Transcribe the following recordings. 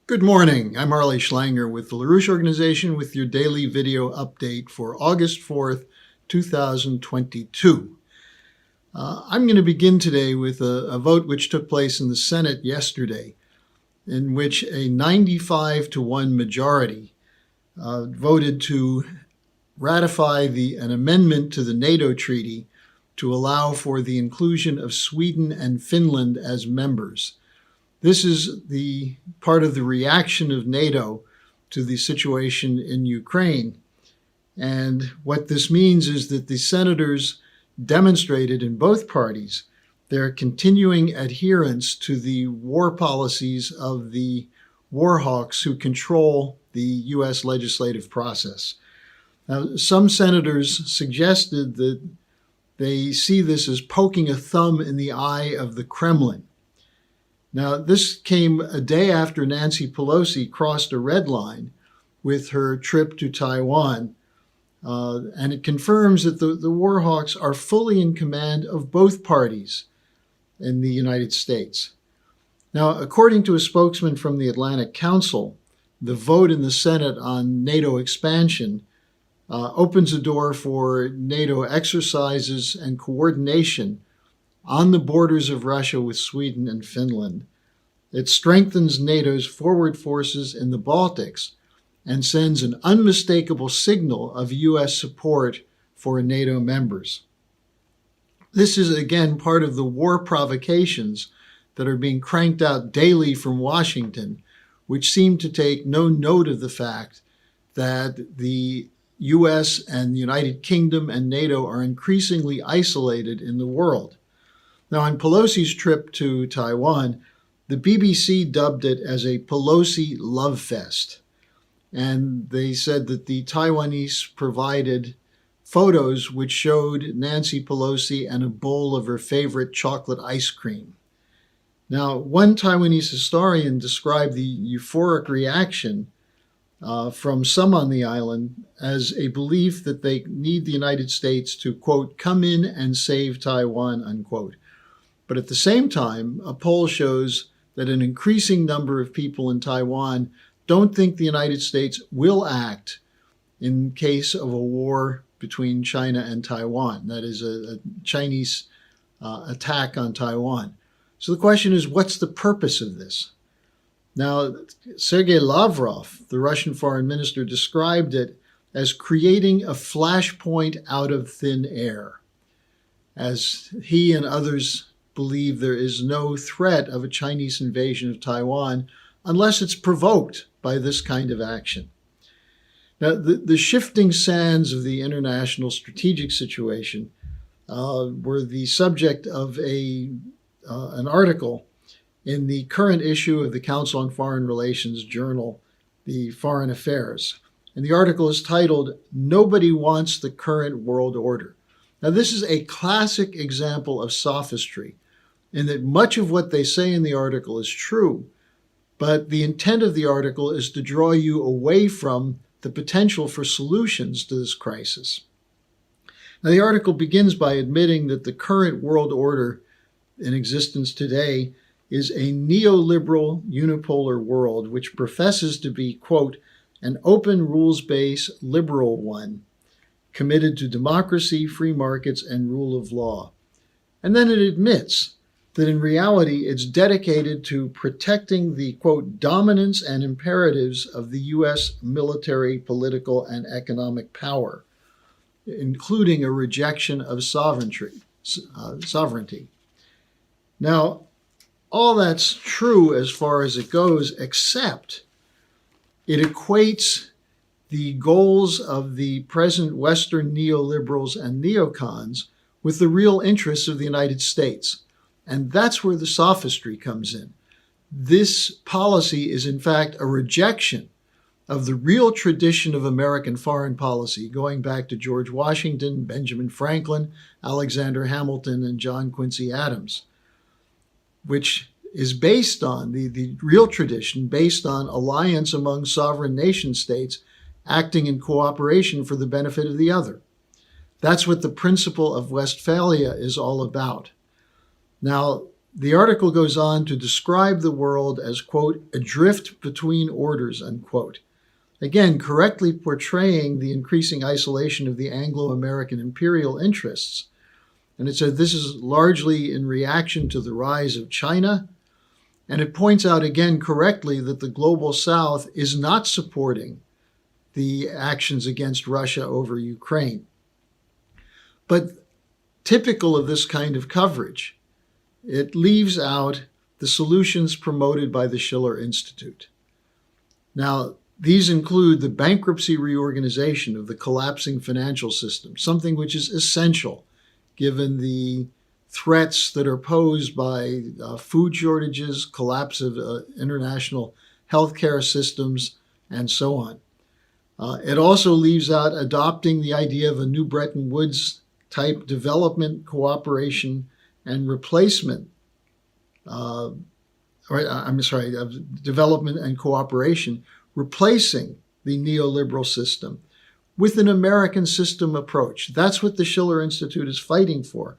Good morning. I'm Arlie Schlanger with the LaRouche Organization with your daily video update for August 4th, 2022. I'm going to begin today with a vote which took place in the Senate yesterday, in which a 95-1 majority voted to ratify an amendment to the NATO treaty to allow for the inclusion of Sweden and Finland as members. This is the part of the reaction of NATO to the situation in Ukraine. And what this means is that the senators demonstrated in both parties their continuing adherence to the war policies of the war hawks who control the U.S. legislative process. Now, some senators suggested that they see this as poking a thumb in the eye of the Kremlin. Now, this came a day after Nancy Pelosi crossed a red line with her trip to Taiwan, and it confirms that the war hawks are fully in command of both parties in the United States. Now, according to a spokesman from the Atlantic Council, the vote in the Senate on NATO expansion opens a door for NATO exercises and coordination on the borders of Russia with Sweden and Finland. It strengthens NATO's forward forces in the Baltics and sends an unmistakable signal of U.S. support for NATO members. This is, again, part of the war provocations that are being cranked out daily from Washington, which seem to take no note of the fact that the U.S. and the United Kingdom and NATO are increasingly isolated in the world. Now, on Pelosi's trip to Taiwan, the BBC dubbed it as a Pelosi love fest. And they said that the Taiwanese provided photos which showed Nancy Pelosi and a bowl of her favorite chocolate ice cream. Now, one Taiwanese historian described the euphoric reaction from some on the island as a belief that they need the United States to, quote, come in and save Taiwan, unquote. But at the same time, a poll shows that an increasing number of people in Taiwan don't think the United States will act in case of a war between China and Taiwan. That is a Chinese attack on Taiwan. So the question is, what's the purpose of this? Now, Sergei Lavrov, the Russian foreign minister, described it as creating a flashpoint out of thin air, as he and others believe there is no threat of a Chinese invasion of Taiwan unless it's provoked by this kind of action. Now, the shifting sands of the international strategic situation were the subject of an article in the current issue of the Council on Foreign Relations journal, The Foreign Affairs. And the article is titled, "Nobody Wants the Current World Order." Now, this is a classic example of sophistry, in that much of what they say in the article is true, but the intent of the article is to draw you away from the potential for solutions to this crisis. Now, the article begins by admitting that the current world order in existence today is a neoliberal unipolar world which professes to be, quote, an open rules-based liberal one, committed to democracy, free markets, and rule of law. And then it admits that in reality it's dedicated to protecting the, quote, dominance and imperatives of the U.S. military, political, and economic power, including a rejection of sovereignty. Now, all that's true as far as it goes, except it equates the goals of the present Western neoliberals and neocons with the real interests of the United States. And that's where the sophistry comes in. This policy is, in fact, a rejection of the real tradition of American foreign policy, going back to George Washington, Benjamin Franklin, Alexander Hamilton, and John Quincy Adams, which is based on the real tradition, based on alliance among sovereign nation states acting in cooperation for the benefit of the other. That's what the principle of Westphalia is all about. Now, The article goes on to describe the world as, quote, adrift between orders, unquote. Again, correctly portraying the increasing isolation of the Anglo-American imperial interests. And it said this is largely in reaction to the rise of China. And it points out again correctly that the global South is not supporting the actions against Russia over Ukraine. But typical of this kind of coverage, it leaves out the solutions promoted by the Schiller Institute. Now, these include the bankruptcy reorganization of the collapsing financial system, something which is essential given the threats that are posed by food shortages, collapse of international healthcare systems, and so on. It also leaves out adopting the idea of a new Bretton Woods type development, cooperation, and replacement. Development and cooperation, replacing the neoliberal system with an American system approach. That's what the Schiller Institute is fighting for,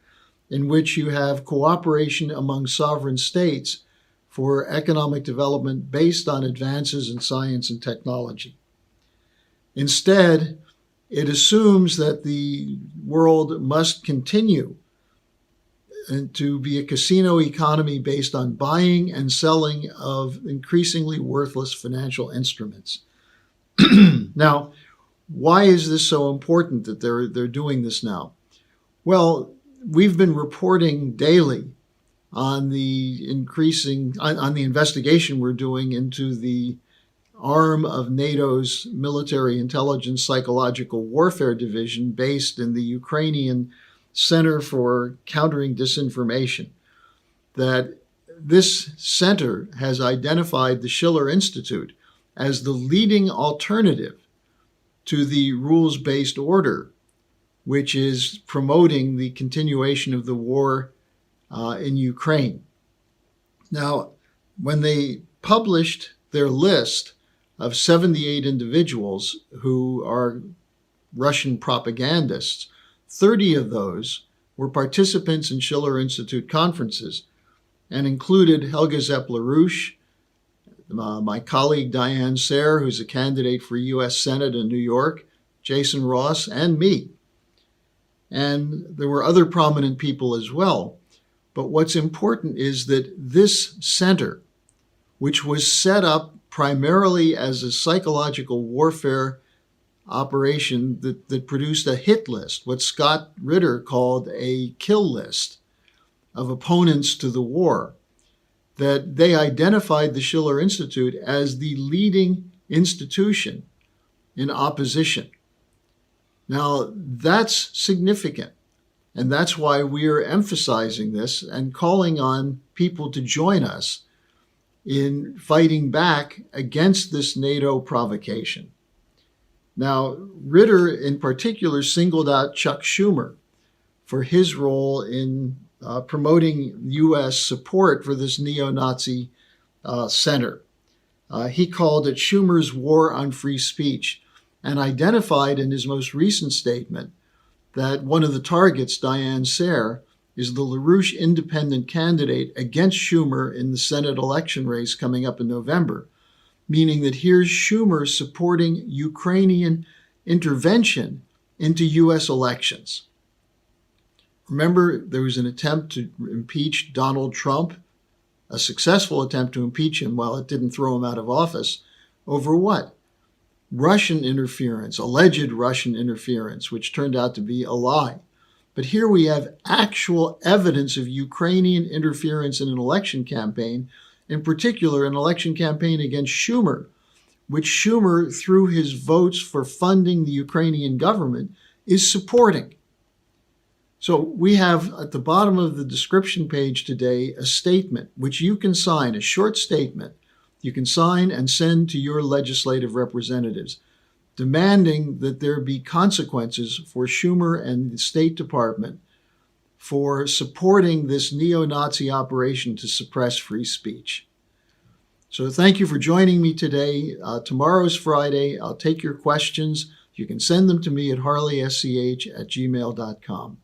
in which you have cooperation among sovereign states for economic development based on advances in science and technology. Instead, it assumes that the world must continue to be a casino economy based on buying and selling of increasingly worthless financial instruments. Now, why is this so important that they're doing this now? Well, we've been reporting daily on the investigation we're doing into the arm of NATO's military intelligence psychological warfare division based in the Ukrainian Center for Countering Disinformation, that this center has identified the Schiller Institute as the leading alternative to the rules-based order, which is promoting the continuation of the war in Ukraine. Now, when they published their list of 78 individuals who are Russian propagandists, 30 of those were participants in Schiller Institute conferences and included Helga Zepp-LaRouche, my colleague Diane Sayre, who's a candidate for U.S. Senate in New York, Jason Ross, and me. And there were other prominent people as well. But what's important is that this center, which was set up primarily as a psychological warfare operation that produced a hit list, what Scott Ritter called a kill list of opponents to the war, that they identified the Schiller Institute as the leading institution in opposition. Now, that's significant, and that's why we are emphasizing this and calling on people to join us in fighting back against this NATO provocation. Now, Ritter in particular singled out Chuck Schumer for his role in promoting U.S. support for this neo-Nazi center. He called it Schumer's war on free speech and identified in his most recent statement that one of the targets, Diane Sayre, is the LaRouche independent candidate against Schumer in the Senate election race coming up in November, meaning that here's Schumer supporting Ukrainian intervention into U.S. elections. Remember, there was an attempt to impeach Donald Trump, a successful attempt to impeach him while it didn't throw him out of office, over what? Russian interference, alleged Russian interference, which turned out to be a lie. But here we have actual evidence of Ukrainian interference in an election campaign, in particular an election campaign against Schumer, which Schumer, through his votes for funding the Ukrainian government, is supporting. So we have at the bottom of the description page today a statement which you can sign, a short statement you can sign and send to your legislative representatives, demanding that there be consequences for Schumer and the State Department for supporting this neo-Nazi operation to suppress free speech. So thank you for joining me today. Tomorrow's Friday. I'll take your questions. You can send them to me at harleysch@gmail.com.